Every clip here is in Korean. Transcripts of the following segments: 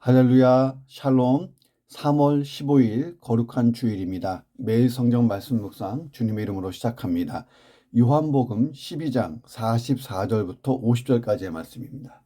할렐루야, 샬롬. 3월 15일 거룩한 주일입니다. 매일 성경 말씀 묵상 주님의 이름으로 시작합니다. 요한복음 12장 44절부터 50절까지의 말씀입니다.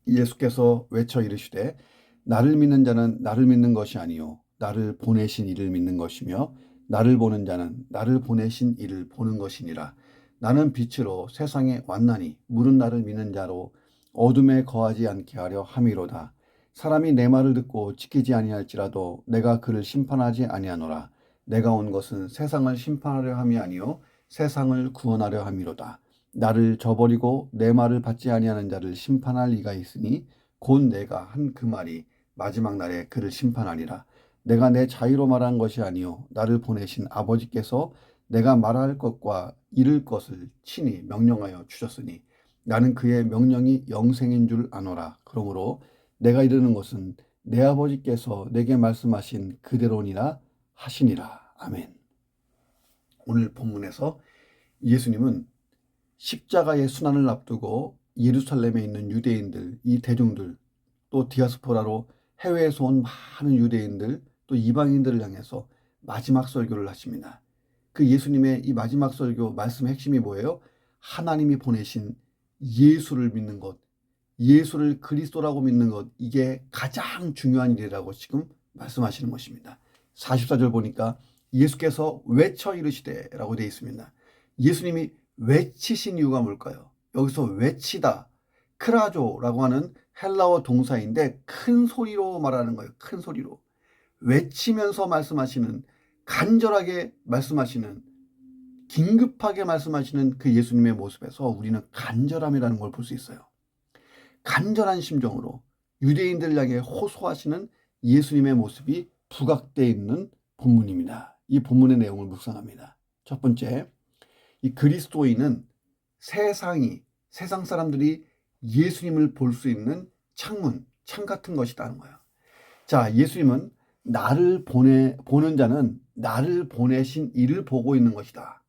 예수께서 외쳐 이르시되 나를 믿는 자는 나를 믿는 것이 아니요 나를 보내신 이를 믿는 것이며 나를 보는 자는 나를 보내신 이를 보는 것이니라. 나는 빛으로 세상에 왔나니 물은 나를 믿는 자로 어둠에 거하지 않게 하려 함이로다. 사람이 내 말을 듣고 지키지 아니할지라도 내가 그를 심판하지 아니하노라. 내가 온 것은 세상을 심판하려 함이 아니요 세상을 구원하려 함이로다. 나를 저버리고 내 말을 받지 아니하는 자를 심판할 이가 있으니 곧 내가 한 그 말이 마지막 날에 그를 심판하리라. 내가 내 자유로 말한 것이 아니요 나를 보내신 아버지께서 내가 말할 것과 이를 것을 친히 명령하여 주셨으니 나는 그의 명령이 영생인 줄 아노라. 그러므로 내가 이르는 것은 내 아버지께서 내게 말씀하신 그대로니라 하시니라. 아멘. 오늘 본문에서 예수님은 십자가의 순환을 앞두고 예루살렘에 있는 유대인들, 이 대중들, 또 디아스포라로 해외에서 온 많은 유대인들, 또 이방인들을 향해서 마지막 설교를 하십니다. 그 예수님의 이 마지막 설교 말씀의 핵심이 뭐예요? 하나님이 보내신 예수를 믿는 것, 예수를 그리스도라고 믿는 것, 이게 가장 중요한 일이라고 지금 말씀하시는 것입니다. 44절 보니까 예수께서 외쳐 이르시되라고 되어 있습니다. 예수님이 외치신 이유가 뭘까요? 여기서 외치다, 크라조라고 하는 헬라어 동사인데 큰 소리로 말하는 거예요. 큰 소리로. 외치면서 말씀하시는, 간절하게 말씀하시는, 긴급하게 말씀하시는 그 예수님의 모습에서 우리는 간절함이라는 걸 볼 수 있어요. 간절한 심정으로 유대인들을 향해 호소하시는 예수님의 모습이 부각되어 있는 본문입니다. 이 본문의 내용을 묵상합니다. 첫 번째, 이 그리스도인은 세상 사람들이 예수님을 볼 수 있는 창문, 창 같은 것이라는 거예요. 자, 예수님은 보는 자는 나를 보내신 이를 보고 있는 것이다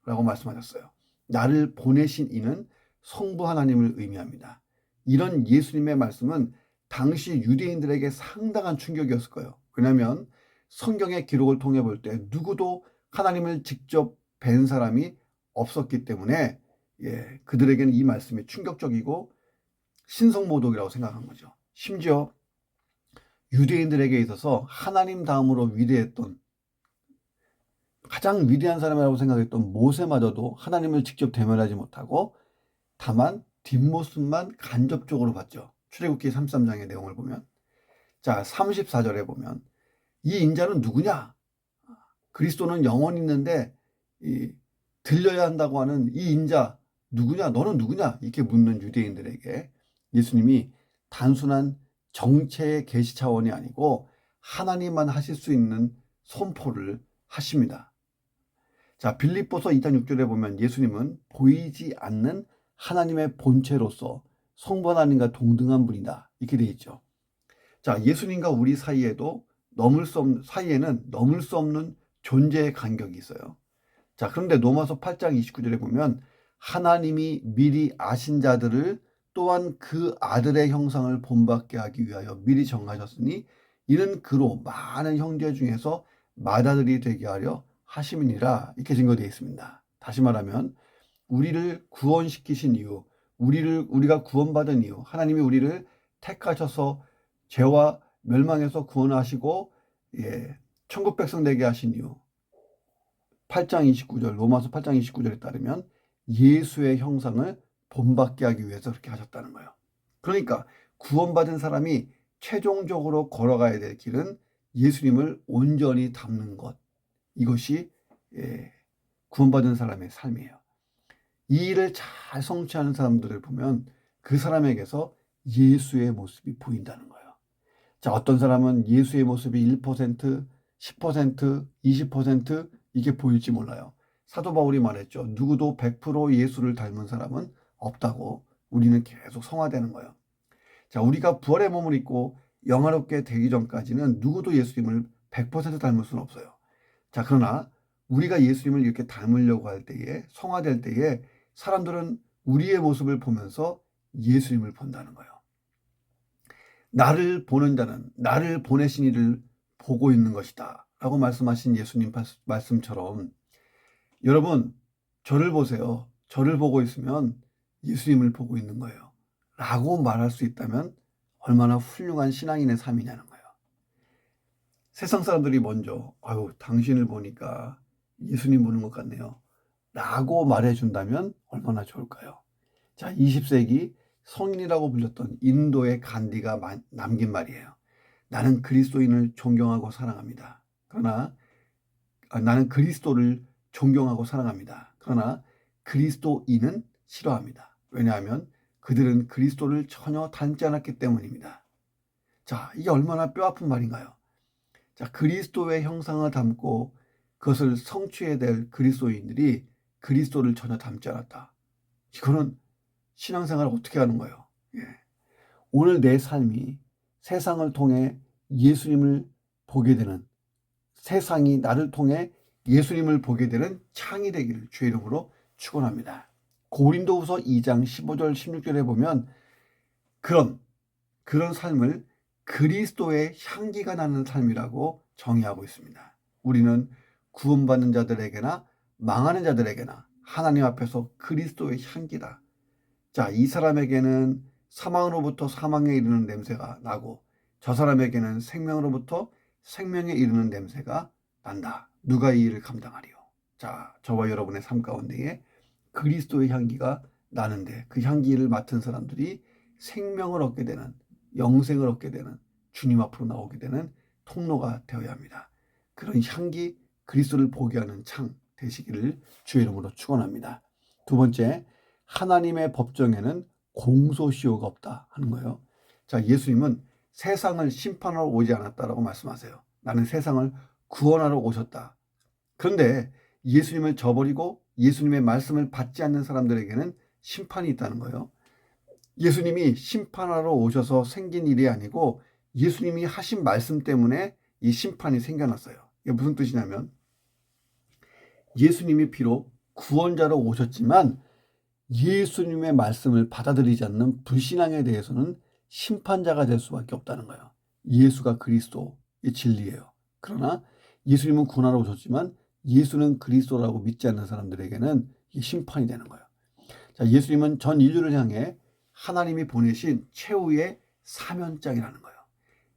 라고 말씀하셨어요. 나를 보내신 이는 성부 하나님을 의미합니다. 이런 예수님의 말씀은 당시 유대인들에게 상당한 충격이었을 거예요. 왜냐하면 성경의 기록을 통해 볼 때 누구도 하나님을 직접 뵌 사람이 없었기 때문에 그들에게는 이 말씀이 충격적이고 신성모독이라고 생각한 거죠. 심지어 유대인들에게 있어서 하나님 다음으로 위대했던, 가장 위대한 사람이라고 생각했던 모세마저도 하나님을 직접 대면하지 못하고 다만 뒷모습만 간접적으로 봤죠. 출애굽기 33장의 내용을 보면, 자 34절에 보면 이 인자는 누구냐? 그리스도는 영원히 있는데 들려야 한다고 하는 이 인자 누구냐? 너는 누구냐? 이렇게 묻는 유대인들에게 예수님이 단순한 정체의 계시 차원이 아니고 하나님만 하실 수 있는 선포를 하십니다. 자, 빌립보서 2장 6절에 보면 예수님은 보이지 않는 하나님의 본체로서 성부 하나님과 동등한 분이다 이렇게 되어 있죠. 자, 예수님과 우리 사이에는 넘을 수 없는 존재의 간격이 있어요. 자, 그런데 로마서 8장 29절에 보면 하나님이 미리 아신 자들을 또한 그 아들의 형상을 본받게 하기 위하여 미리 정하셨으니 이는 그로 많은 형제 중에서 맏아들이 되게 하려 하심이니라 이렇게 증거되어 있습니다. 다시 말하면 우리를 구원시키신 이유, 우리가 구원받은 이유, 하나님이 우리를 택하셔서 죄와 멸망에서 구원하시고 천국 백성 되게 하신 이유, 8장 29절, 로마서 8장 29절에 따르면 예수의 형상을 본받게 하기 위해서 그렇게 하셨다는 거예요. 그러니까 구원받은 사람이 최종적으로 걸어가야 될 길은 예수님을 온전히 닮는 것, 이것이 구원받은 사람의 삶이에요. 이 일을 잘 성취하는 사람들을 보면 그 사람에게서 예수의 모습이 보인다는 거예요. 자, 어떤 사람은 예수의 모습이 1%, 10%, 20% 이게 보일지 몰라요. 사도 바울이 말했죠. 누구도 100% 예수를 닮은 사람은 없다고. 우리는 계속 성화되는 거예요. 자, 우리가 부활의 몸을 입고 영화롭게 되기 전까지는 누구도 예수님을 100% 닮을 수는 없어요. 자, 그러나 우리가 예수님을 이렇게 닮으려고 할 때에, 성화될 때에 사람들은 우리의 모습을 보면서 예수님을 본다는 거예요. 나를 보는 자는 나를 보내신 이를 보고 있는 것이다 라고 말씀하신 예수님 말씀처럼 여러분 저를 보세요. 저를 보고 있으면 예수님을 보고 있는 거예요 라고 말할 수 있다면 얼마나 훌륭한 신앙인의 삶이냐는 거예요. 세상 사람들이 먼저 아유 당신을 보니까 예수님 보는 것 같네요 라고 말해준다면 얼마나 좋을까요? 자, 20세기 성인이라고 불렸던 인도의 간디가 남긴 말이에요. 나는 그리스도인을 존경하고 사랑합니다. 그러나 나는 그리스도를 존경하고 사랑합니다. 그러나 그리스도인은 싫어합니다. 왜냐하면 그들은 그리스도를 전혀 닮지 않았기 때문입니다. 자, 이게 얼마나 뼈아픈 말인가요? 자, 그리스도의 형상을 담고 그것을 성취해야 될 그리스도인들이 그리스도를 전혀 닮지 않았다. 이거는 신앙생활을 어떻게 하는 거예요? 예. 오늘 내 삶이 세상을 통해 예수님을 보게 되는, 세상이 나를 통해 예수님을 보게 되는 창이 되기를 주의 이름으로 축원합니다. 고린도후서 2장 15절 16절에 보면 그런 삶을 그리스도의 향기가 나는 삶이라고 정의하고 있습니다. 우리는 구원받는 자들에게나 망하는 자들에게나 하나님 앞에서 그리스도의 향기다. 자, 이 사람에게는 사망으로부터 사망에 이르는 냄새가 나고 저 사람에게는 생명으로부터 생명에 이르는 냄새가 난다. 누가 이 일을 감당하리요? 자, 저와 여러분의 삶 가운데에 그리스도의 향기가 나는데 그 향기를 맡은 사람들이 생명을 얻게 되는, 영생을 얻게 되는, 주님 앞으로 나오게 되는 통로가 되어야 합니다. 그런 향기, 그리스도를 보게 하는 창 되시기를 주의 이름으로 축원합니다. 두 번째, 하나님의 법정에는 공소시효가 없다 하는 거예요. 자, 예수님은 세상을 심판하러 오지 않았다라고 말씀하세요. 나는 세상을 구원하러 오셨다. 그런데 예수님을 저버리고 예수님의 말씀을 받지 않는 사람들에게는 심판이 있다는 거예요. 예수님이 심판하러 오셔서 생긴 일이 아니고 예수님이 하신 말씀 때문에 이 심판이 생겨났어요. 이게 무슨 뜻이냐면 예수님이 비록 구원자로 오셨지만 예수님의 말씀을 받아들이지 않는 불신앙에 대해서는 심판자가 될 수밖에 없다는 거예요. 예수가 그리스도의 진리예요. 그러나 예수님은 구원하러 오셨지만 예수는 그리스도라고 믿지 않는 사람들에게는 심판이 되는 거예요. 자, 예수님은 전 인류를 향해 하나님이 보내신 최후의 사면장이라는 거예요.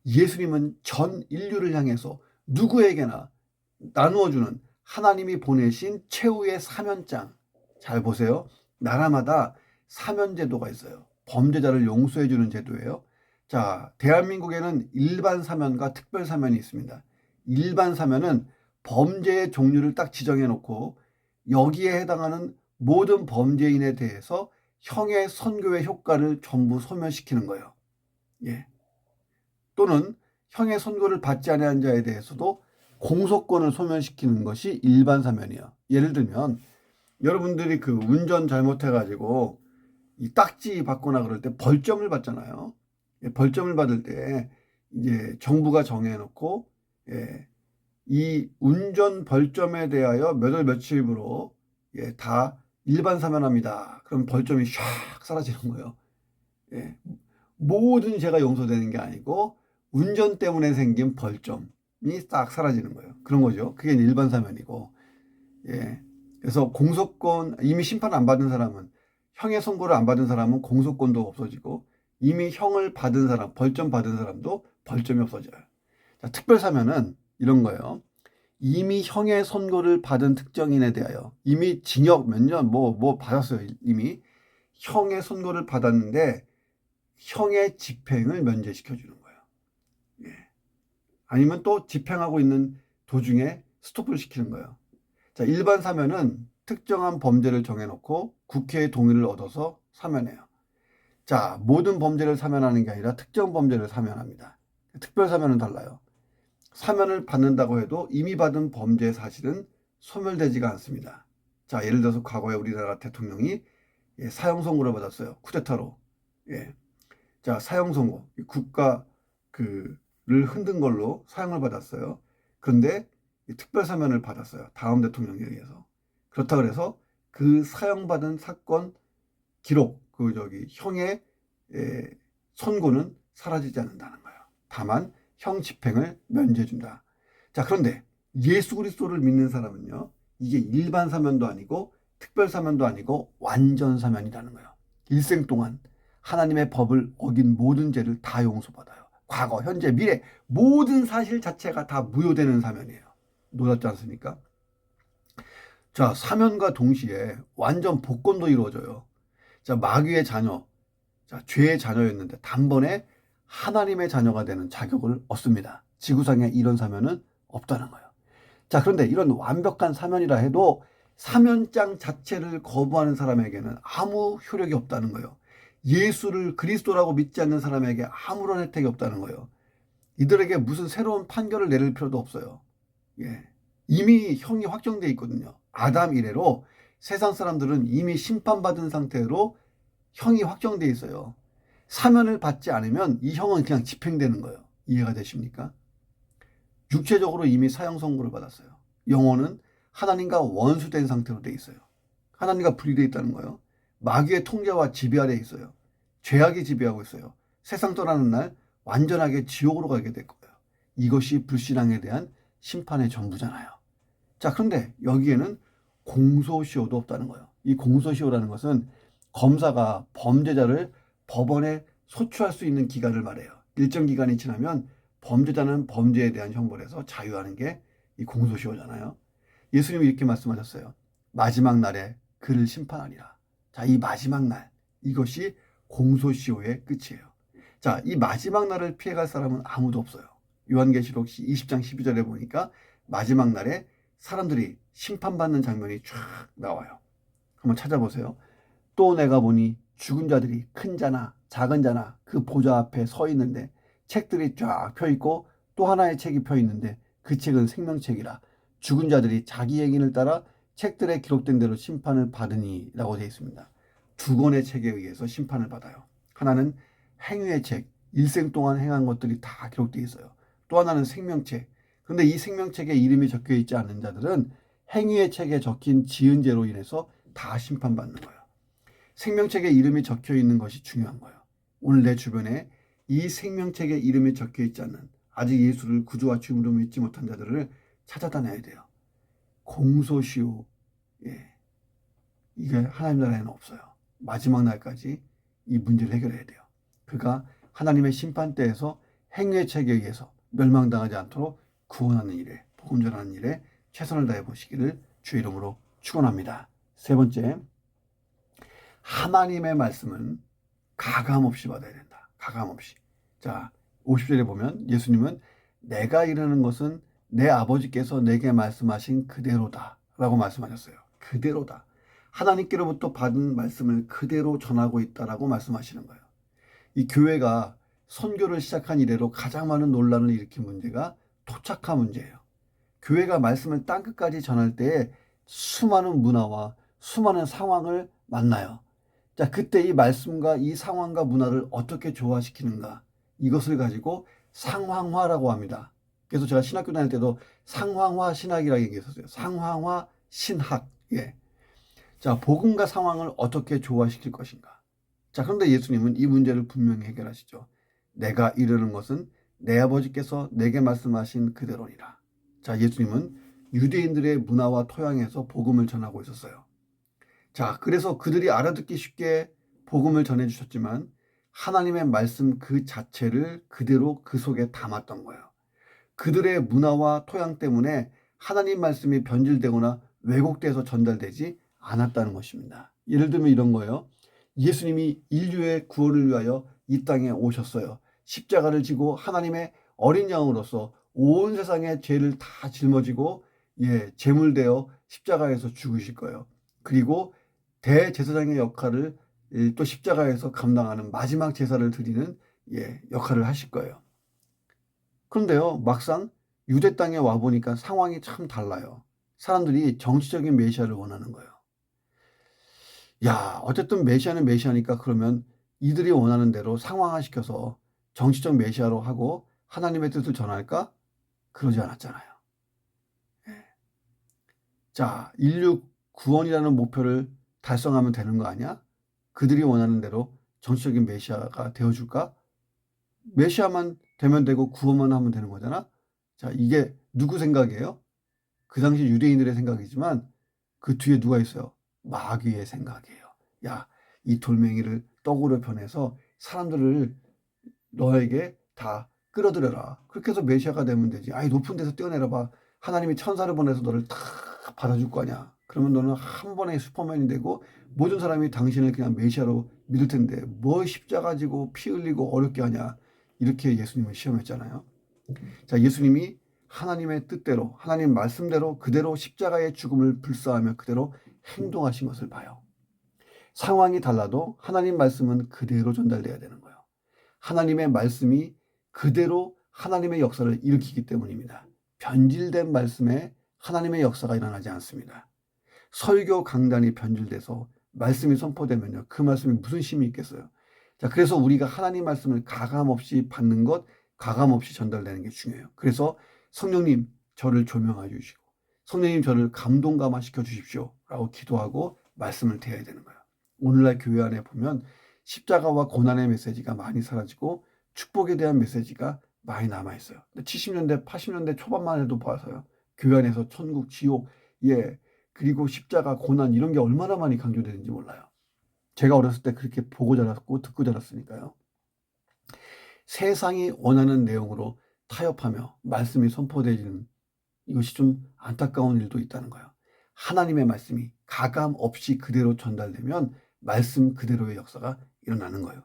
예수님은 전 인류를 향해서 누구에게나 나누어주는 하나님이 보내신 최후의 사면장. 잘 보세요. 나라마다 사면제도가 있어요. 범죄자를 용서해주는 제도예요. 자, 대한민국에는 일반 사면과 특별 사면이 있습니다. 일반 사면은 범죄의 종류를 딱 지정해 놓고 여기에 해당하는 모든 범죄인에 대해서 형의 선고의 효과를 전부 소멸시키는 거예요. 예. 또는 형의 선고를 받지 아니한 자에 대해서도 공소권을 소멸시키는 것이 일반 사면이에요. 예를 들면 여러분들이 그 운전 잘못해가지고 이 딱지 받거나 그럴 때 벌점을 받잖아요. 벌점을 받을 때 이제 정부가 정해놓고 이 운전 벌점에 대하여 몇 월 며칠부로 다 일반 사면합니다. 그럼 벌점이 샥 사라지는 거예요. 모든 죄가 용서되는 게 아니고 운전 때문에 생긴 벌점이 싹 사라지는 거예요. 그런 거죠. 그게 일반 사면이고. 그래서 공소권, 이미 심판 안 받은 사람은, 형의 선고를 안 받은 사람은 공소권도 없어지고 이미 형을 받은 사람, 벌점 받은 사람도 벌점이 없어져요. 자, 특별사면은 이런 거예요. 이미 형의 선고를 받은 특정인에 대하여 이미 징역 몇 년 뭐 받았어요. 이미 형의 선고를 받았는데 형의 집행을 면제시켜 주는 거예요. 아니면 또 집행하고 있는 도중에 스톱을 시키는 거예요. 자, 일반 사면은 특정한 범죄를 정해놓고 국회의 동의를 얻어서 사면해요. 자, 모든 범죄를 사면하는 게 아니라 특정 범죄를 사면합니다. 특별 사면은 달라요. 사면을 받는다고 해도 이미 받은 범죄 사실은 소멸되지가 않습니다. 자, 예를 들어서 과거에 우리나라 대통령이 사형 선고를 받았어요. 쿠데타로. 자, 사형 선고. 국가 를 흔든 걸로 사형을 받았어요. 그런데 특별 사면을 받았어요. 다음 대통령에 의해서. 그렇다 그래서 그 사형받은 사건 기록, 형의 선고는 사라지지 않는다는 거예요. 다만 형 집행을 면제해준다. 자, 그런데 예수 그리스도를 믿는 사람은요, 이게 일반 사면도 아니고 특별 사면도 아니고 완전 사면이라는 거예요. 일생 동안 하나님의 법을 어긴 모든 죄를 다 용서받아요. 과거, 현재, 미래 모든 사실 자체가 다 무효되는 사면이에요. 놀랍지 않습니까? 자, 사면과 동시에 완전 복권도 이루어져요. 자, 마귀의 자녀, 자, 죄의 자녀였는데 단번에 하나님의 자녀가 되는 자격을 얻습니다. 지구상에 이런 사면은 없다는 거예요. 자, 그런데 이런 완벽한 사면이라 해도 사면장 자체를 거부하는 사람에게는 아무 효력이 없다는 거예요. 예수를 그리스도라고 믿지 않는 사람에게 아무런 혜택이 없다는 거예요. 이들에게 무슨 새로운 판결을 내릴 필요도 없어요. 예. 이미 형이 확정되어 있거든요. 아담 이래로 세상 사람들은 이미 심판받은 상태로 형이 확정되어 있어요. 사면을 받지 않으면 이 형은 그냥 집행되는 거예요. 이해가 되십니까? 육체적으로 이미 사형 선고를 받았어요. 영혼은 하나님과 원수된 상태로 돼 있어요. 하나님과 분리되어 있다는 거예요. 마귀의 통제와 지배 아래에 있어요. 죄악이 지배하고 있어요. 세상 떠나는 날 완전하게 지옥으로 가게 될 거예요. 이것이 불신앙에 대한 심판의 전부잖아요. 자, 그런데 여기에는 공소시효도 없다는 거예요. 이 공소시효라는 것은 검사가 범죄자를 법원에 소추할 수 있는 기간을 말해요. 일정 기간이 지나면 범죄자는 범죄에 대한 형벌에서 자유하는 게 이 공소시효잖아요. 예수님이 이렇게 말씀하셨어요. 마지막 날에 그를 심판하리라. 자, 이 마지막 날, 이것이 공소시효의 끝이에요. 자, 이 마지막 날을 피해갈 사람은 아무도 없어요. 요한계시록 20장 12절에 보니까 마지막 날에 사람들이 심판받는 장면이 쫙 나와요. 한번 찾아보세요. 또 내가 보니 죽은 자들이 큰 자나 작은 자나 그 보좌 앞에 서 있는데 책들이 쫙 펴 있고 또 하나의 책이 펴 있는데 그 책은 생명책이라. 죽은 자들이 자기 행위를 따라 책들에 기록된 대로 심판을 받으니라고 되어 있습니다. 두 권의 책에 의해서 심판을 받아요. 하나는 행위의 책, 일생 동안 행한 것들이 다 기록되어 있어요. 또 하나는 생명책. 그런데 이 생명책에 이름이 적혀 있지 않은 자들은 행위의 책에 적힌 지은 죄로 인해서 다 심판받는 거예요. 생명책에 이름이 적혀 있는 것이 중요한 거예요. 오늘 내 주변에 이 생명책에 이름이 적혀 있지 않는 아직 예수를 구주와 주님으로 믿지 못한 자들을 찾아다녀야 돼요. 공소시효, 예, 이게 하나님 나라에는 없어요. 마지막 날까지 이 문제를 해결해야 돼요. 그가 하나님의 심판대에서 행위의 책에 의해서 멸망당하지 않도록 구원하는 일에, 복음 전하는 일에 최선을 다해 보시기를 주 이름으로 축원합니다. 세 번째, 하나님의 말씀은 가감없이 받아야 된다. 가감없이. 자, 50절에 보면 예수님은 내가 이르는 것은 내 아버지께서 내게 말씀하신 그대로다 라고 말씀하셨어요. 그대로다. 하나님께로부터 받은 말씀을 그대로 전하고 있다라고 말씀하시는 거예요. 이 교회가 선교를 시작한 이래로 가장 많은 논란을 일으킨 문제가 토착화 문제예요. 교회가 말씀을 땅끝까지 전할 때에 수많은 문화와 수많은 상황을 만나요. 자, 그때 이 말씀과 이 상황과 문화를 어떻게 조화시키는가, 이것을 가지고 상황화라고 합니다. 그래서 제가 신학교 다닐 때도 상황화 신학이라고 얘기했었어요. 상황화 신학. 예. 자, 복음과 상황을 어떻게 조화시킬 것인가. 자, 그런데 예수님은 이 문제를 분명히 해결하시죠. 내가 이르는 것은 내 아버지께서 내게 말씀하신 그대로니라. 자, 예수님은 유대인들의 문화와 토양에서 복음을 전하고 있었어요. 자, 그래서 그들이 알아듣기 쉽게 복음을 전해주셨지만 하나님의 말씀 그 자체를 그대로 그 속에 담았던 거예요. 그들의 문화와 토양 때문에 하나님 말씀이 변질되거나 왜곡돼서 전달되지 않았다는 것입니다. 예를 들면 이런 거예요. 예수님이 인류의 구원을 위하여 이 땅에 오셨어요. 십자가를 지고 하나님의 어린 양으로서 온 세상의 죄를 다 짊어지고 제물되어 십자가에서 죽으실 거예요. 그리고 대제사장의 역할을 또 십자가에서 감당하는 마지막 제사를 드리는 역할을 하실 거예요. 그런데요, 막상 유대 땅에 와보니까 상황이 참 달라요. 사람들이 정치적인 메시아를 원하는 거예요. 야, 어쨌든 메시아는 메시아니까 그러면 이들이 원하는 대로 상황화시켜서 정치적 메시아로 하고 하나님의 뜻을 전할까? 그러지 않았잖아요. 자, 인류 구원이라는 목표를 달성하면 되는 거 아니야? 그들이 원하는 대로 정치적인 메시아가 되어줄까? 메시아만 되면 되고 구원만 하면 되는 거잖아. 자, 이게 누구 생각이에요? 그 당시 유대인들의 생각이지만 그 뒤에 누가 있어요? 마귀의 생각이에요. 야, 이 돌멩이를 떡으로 변해서 사람들을 너에게 다 끌어들여라. 그렇게 해서 메시아가 되면 되지. 아이, 높은 데서 뛰어내려 봐. 하나님이 천사를 보내서 너를 다 받아줄 거 아니야. 그러면 너는 한 번에 슈퍼맨이 되고 모든 사람이 당신을 그냥 메시아로 믿을 텐데 뭐 십자가 지고 피 흘리고 어렵게 하냐. 이렇게 예수님을 시험했잖아요. 자, 예수님이 하나님의 뜻대로, 하나님 말씀대로 그대로 십자가의 죽음을 불사하며 그대로 행동하신 것을 봐요. 상황이 달라도 하나님 말씀은 그대로 전달돼야 되는 거예요. 하나님의 말씀이 그대로 하나님의 역사를 일으키기 때문입니다. 변질된 말씀에 하나님의 역사가 일어나지 않습니다. 설교 강단이 변질돼서 말씀이 선포되면요, 그 말씀이 무슨 힘이 있겠어요. 자, 그래서 우리가 하나님 말씀을 가감없이 받는 것, 가감없이 전달되는 게 중요해요. 그래서 성령님 저를 조명해 주시고 성령님 저를 감동감화시켜 주십시오 라고 기도하고 말씀을 대해야 되는 거예요. 오늘날 교회 안에 보면 십자가와 고난의 메시지가 많이 사라지고 축복에 대한 메시지가 많이 남아있어요. 70년대, 80년대 초반만 해도 봐서요. 교회 안에서 천국, 지옥, 그리고 십자가, 고난 이런 게 얼마나 많이 강조되는지 몰라요. 제가 어렸을 때 그렇게 보고 자랐고 듣고 자랐으니까요. 세상이 원하는 내용으로 타협하며 말씀이 선포되지는 이것이 좀 안타까운 일도 있다는 거예요. 하나님의 말씀이 가감 없이 그대로 전달되면 말씀 그대로의 역사가 일어나는 거예요.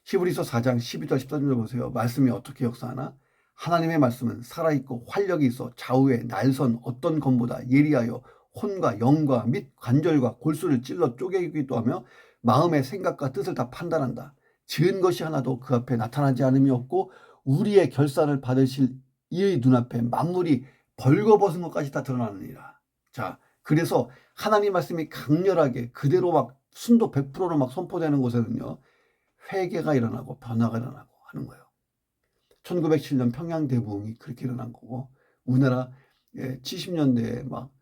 히브리서 4장 12절 14절 보세요. 말씀이 어떻게 역사하나? 하나님의 말씀은 살아있고 활력이 있어 좌우에 날선 어떤 검보다 예리하여 혼과 영과 및 관절과 골수를 찔러 쪼개기도 하며 마음의 생각과 뜻을 다 판단한다. 지은 것이 하나도 그 앞에 나타나지 않음이 없고 우리의 결산을 받으실 이의 눈앞에 만물이 벌거벗은 것까지 다 드러나느니라. 자, 그래서 하나님 말씀이 강렬하게 그대로 막 순도 100%로 막 선포되는 곳에는요, 회개가 일어나고 변화가 일어나고 하는 거예요. 1907년 평양 대부흥이 그렇게 일어난 거고, 우리나라 70년대에 막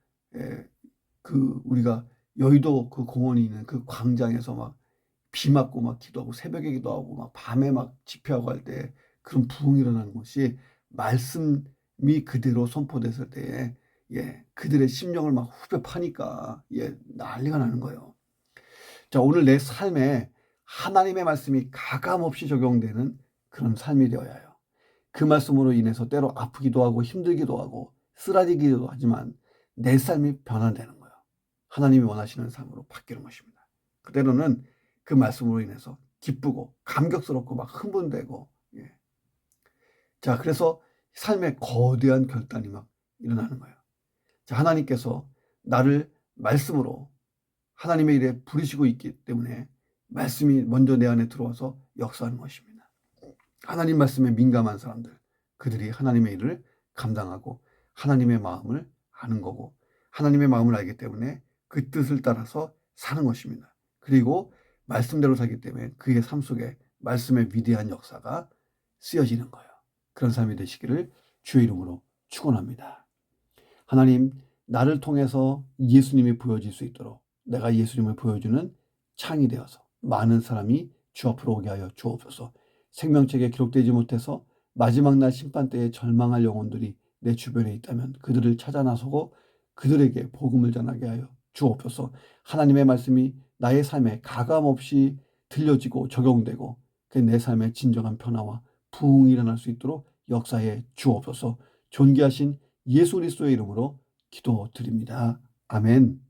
우리가 여의도 그 공원이 있는 그 광장에서 막 비 맞고 막 기도하고 새벽에 기도하고 막 밤에 막 집회하고 할 때 그런 부흥이 일어나는 것이 말씀이 그대로 선포됐을 때에 그들의 심령을 막 후벼 파니까 난리가 나는 거예요. 자, 오늘 내 삶에 하나님의 말씀이 가감없이 적용되는 그런 삶이 되어야 해요. 그 말씀으로 인해서 때로 아프기도 하고 힘들기도 하고 쓰라리기도 하지만 내 삶이 변화되는 거예요. 하나님이 원하시는 삶으로 바뀌는 것입니다. 그때로는 그 말씀으로 인해서 기쁘고 감격스럽고 막 흥분되고 자, 그래서 삶에 거대한 결단이 막 일어나는 거예요. 자, 하나님께서 나를 말씀으로 하나님의 일에 부르시고 있기 때문에 말씀이 먼저 내 안에 들어와서 역사하는 것입니다. 하나님 말씀에 민감한 사람들, 그들이 하나님의 일을 감당하고 하나님의 마음을 아는 거고 하나님의 마음을 알기 때문에 그 뜻을 따라서 사는 것입니다. 그리고 말씀대로 살기 때문에 그의 삶 속에 말씀의 위대한 역사가 쓰여지는 거예요. 그런 삶이 되시기를 주의 이름으로 축원합니다. 하나님, 나를 통해서 예수님이 보여질 수 있도록 내가 예수님을 보여주는 창이 되어서 많은 사람이 주 앞으로 오게 하여 주옵소서. 생명책에 기록되지 못해서 마지막 날 심판 때에 절망할 영혼들이 내 주변에 있다면 그들을 찾아 나서고 그들에게 복음을 전하게 하여 주옵소서. 하나님의 말씀이 나의 삶에 가감없이 들려지고 적용되고 내 삶의 진정한 변화와 부흥이 일어날 수 있도록 역사해 주옵소서. 존귀하신 예수 그리스도의 이름으로 기도드립니다. 아멘.